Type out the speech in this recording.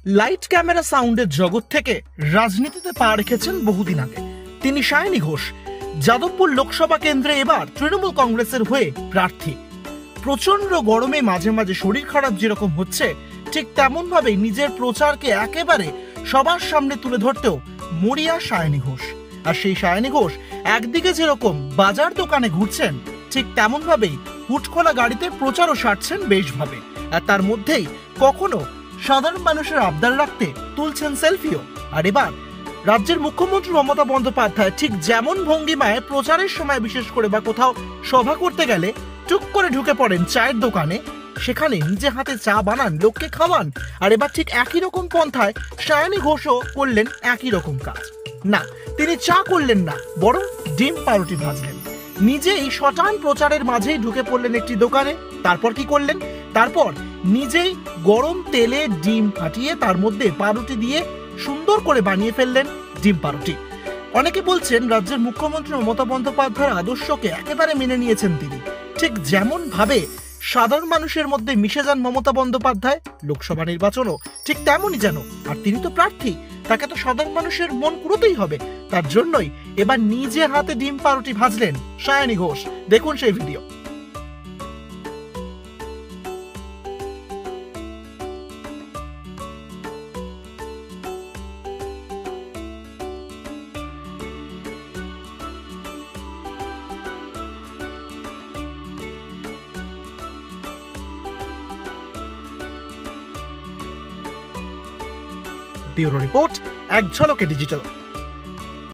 Light camera সাউন্ডের জগৎ থেকে রাজনীতিতে পা রেখেছেন বহুদিন আগে। তিনি সায়নী ঘোষ। যাদবপুর লোকসভা কেন্দ্রে এবার তৃণমূল কংগ্রেসের হয়ে প্রার্থী। প্রচন্ড গরমে মাঝে মাঝে শরীর খারাপ যেরকম হচ্ছে, ঠিক তেমন ভাবেই নিজের প্রচারকে একেবারে সবার সামনে তুলে ধরতেও মরিয়া সায়নী ঘোষ। আর সেই সায়নী ঘোষ একদিকে যেরকম বাজার দোকানে ঘুরছেন, ঠিক তেমন ভাবেই হুটখোলা গাড়িতে প্রচারও সারছেন বেশভাবে। আর তার মধ্যেই কখনো সাধারণ মানুষের আবদার রাখতে তুলছেন সেলফিও। আর এবার রাজ্যের মুখ্যমন্ত্রী মমতা বন্দ্যোপাধ্যায় ঠিক যেমন ভঙ্গিমায় প্রচারের সময় বিশেষ করে বা কোথাও সভা করতে গেলে টুক করে ঢুকে পড়েন চায়ের দোকানে, সেখানে নিজে হাতে চা বানান, লোককে খাওয়ান। আর এবার ঠিক একই রকম পন্থায় সায়নী ঘোষও করলেন একই রকম কাজ। না, তিনি চা করলেন না, বরং ডিম পাউরুটি ভাজলেন। নিজেই শটান প্রচারের মাঝেই ঢুকে পড়লেন একটি দোকানে। তারপর কি করলেন? তারপর নিজেই গরম তেলে ডিম ফাটিয়ে তার মধ্যে পাউরুটি দিয়ে সুন্দর করে বানিয়ে ফেললেন ডিম পাউরুটি। অনেকে বলছেন রাজ্যের মুখ্যমন্ত্রী মমতা বন্দ্যোপাধ্যায়ের আদর্শকে একেবারে মেনে নিয়েছেন তিনি। ঠিক যেমন ভাবে সাধারণ মানুষের মধ্যে মিশে যান মমতা বন্দ্যোপাধ্যায়, লোকসভা নির্বাচনও ঠিক তেমনই যেন। আর তিনি তো প্রার্থী, তাকে তো সাধারণ মানুষের মন কুড়োতেই হবে। তার জন্যই এবার নিজে হাতে ডিম পাউরুটি ভাজলেন সায়নী ঘোষ। দেখুন সেই ভিডিও। ব্যুরো রিপোর্ট, এক ঝলকে ডিজিটাল।